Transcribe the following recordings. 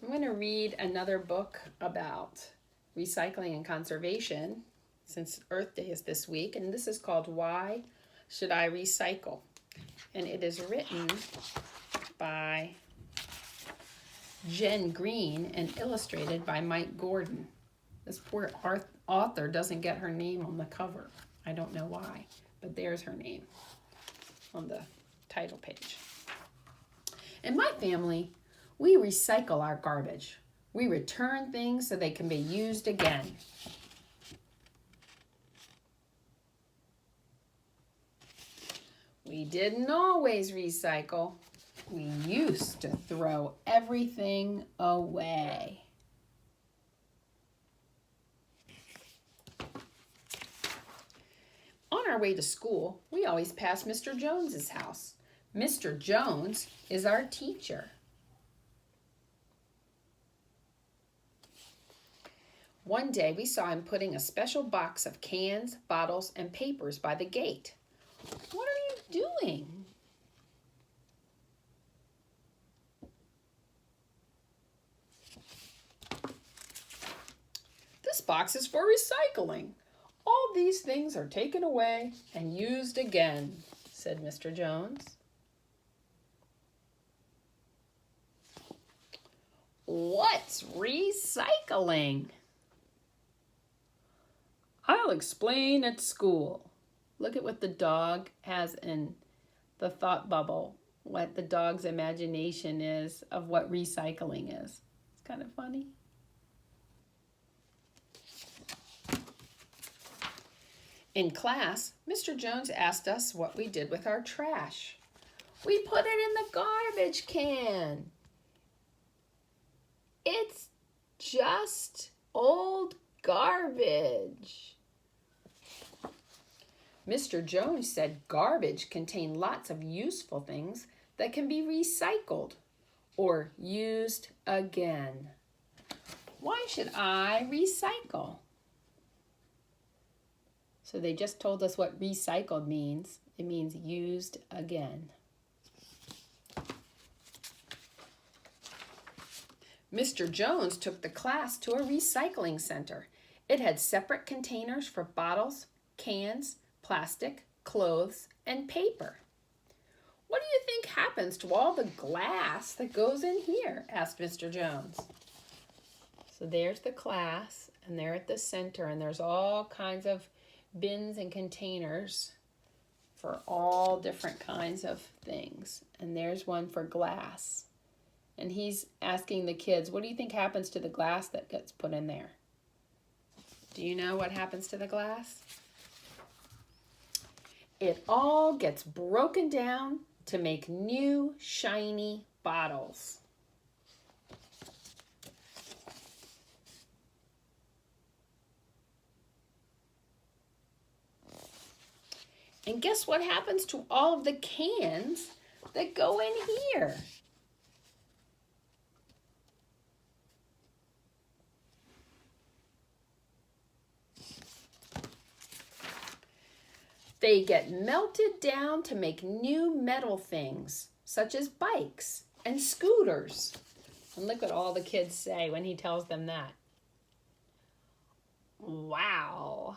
I'm going to read another book about recycling and conservation since Earth Day is this week, and this is called Why Should I Recycle? And it is written by Jen Green and illustrated by Mike Gordon. This poor author doesn't get her name on the cover. I don't know why, but there's her name on the title page. In my family, we recycle our garbage. We return things so they can be used again. We didn't always recycle. We used to throw everything away. On our way to school, we always pass Mr. Jones's house. Mr. Jones is our teacher. One day we saw him putting a special box of cans, bottles, and papers by the gate. What are you doing? This box is for recycling. All these things are taken away and used again, said Mr. Jones. What's recycling? I'll explain at school. Look at what the dog has in the thought bubble, what the dog's imagination is of what recycling is. It's kind of funny. In class, Mr. Jones asked us what we did with our trash. We put it in the garbage can. It's just old garbage. Mr. Jones said garbage contained lots of useful things that can be recycled or used again. Why should I recycle? So they just told us what recycled means. It means used again. Mr. Jones took the class to a recycling center. It had separate containers for bottles, cans, plastic, clothes, and paper. What do you think happens to all the glass that goes in here? Asked Mr. Jones. So there's the class, and they're at the center, and there's all kinds of bins and containers for all different kinds of things. And there's one for glass. And he's asking the kids, what do you think happens to the glass that gets put in there? Do you know what happens to the glass? It all gets broken down to make new, shiny bottles. And guess what happens to all of the cans that go in here? They get melted down to make new metal things, such as bikes and scooters. And look what all the kids say when he tells them that. Wow.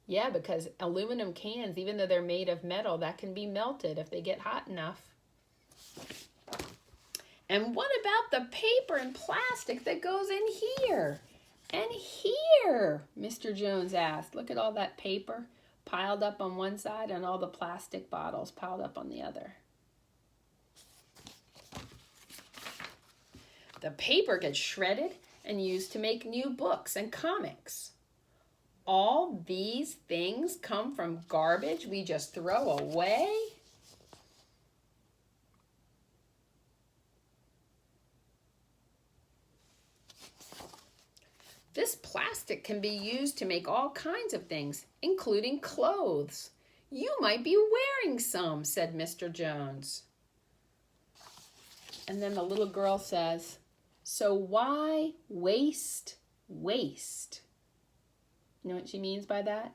Yeah, because aluminum cans, even though they're made of metal, that can be melted if they get hot enough. And what about the paper and plastic that goes in here? And here, Mr. Jones asked. Look at all that paper piled up on one side and all the plastic bottles piled up on the other. The paper gets shredded and used to make new books and comics. All these things come from garbage we just throw away? This plastic can be used to make all kinds of things, including clothes. You might be wearing some, said Mr. Jones. And then the little girl says, so why waste waste? You know what she means by that?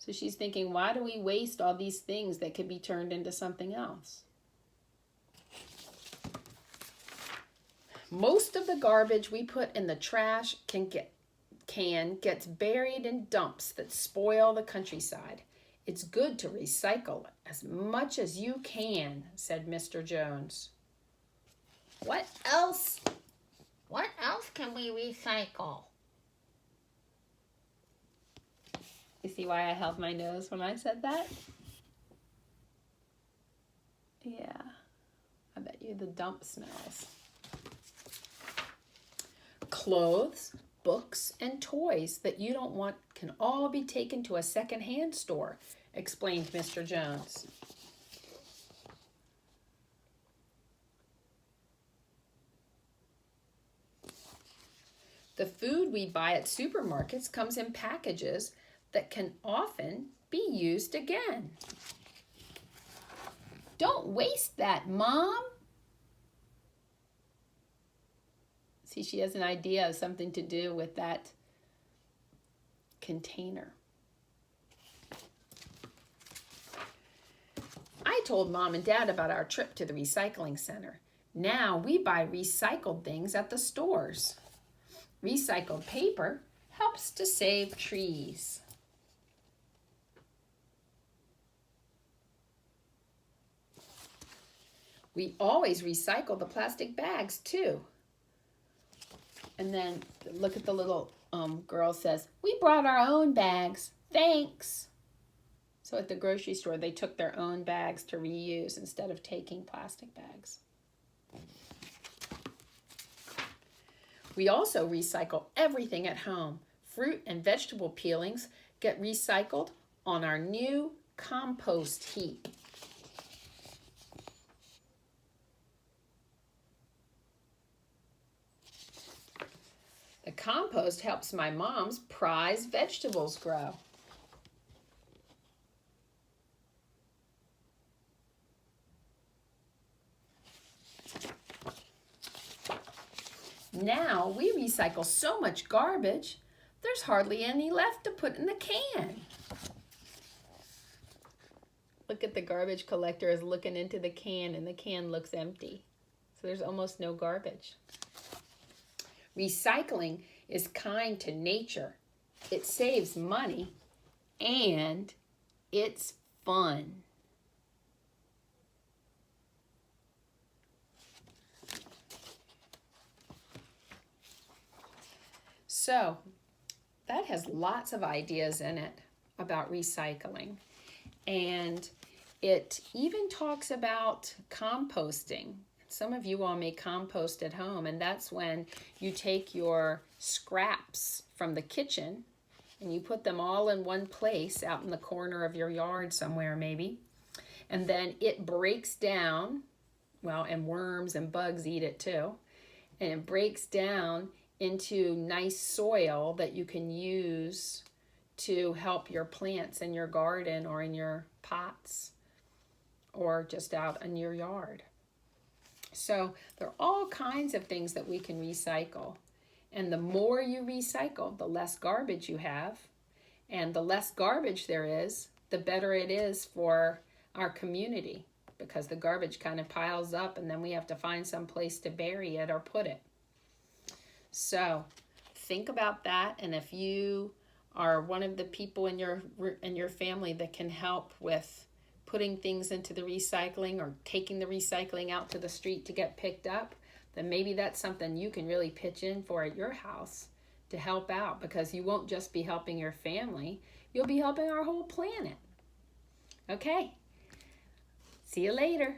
So she's thinking, why do we waste all these things that could be turned into something else? Most of the garbage we put in the trash gets buried in dumps that spoil the countryside. It's good to recycle as much as you can, said Mr. Jones. What else? What else can we recycle? You see why I held my nose when I said that? Yeah, I bet you the dump smells. Clothes, books, and toys that you don't want can all be taken to a secondhand store, explained Mr. Jones. The food we buy at supermarkets comes in packages that can often be used again. Don't waste that, Mom. See, she has an idea of something to do with that container. I told Mom and Dad about our trip to the recycling center. Now we buy recycled things at the stores. Recycled paper helps to save trees. We always recycle the plastic bags too. And then look at the little girl says, we brought our own bags. Thanks. So at the grocery store, they took their own bags to reuse instead of taking plastic bags. We also recycle everything at home. Fruit and vegetable peelings get recycled on our new compost heap. The compost helps my mom's prized vegetables grow. Now we recycle so much garbage, there's hardly any left to put in the can. Look at the garbage collector is looking into the can and the can looks empty. So there's almost no garbage. Recycling is kind to nature. It saves money and it's fun. So that has lots of ideas in it about recycling. And it even talks about composting. Some of you all make compost at home, and that's when you take your scraps from the kitchen and you put them all in one place out in the corner of your yard somewhere maybe. And then it breaks down, well, and worms and bugs eat it too. And it breaks down into nice soil that you can use to help your plants in your garden or in your pots or just out in your yard. So there are all kinds of things that we can recycle. And the more you recycle, the less garbage you have. And the less garbage there is, the better it is for our community, because the garbage kind of piles up and then we have to find some place to bury it or put it. So think about that, and if you are one of the people in your family that can help with putting things into the recycling or taking the recycling out to the street to get picked up, then maybe that's something you can really pitch in for at your house to help out, because you won't just be helping your family, you'll be helping our whole planet. Okay, see you later.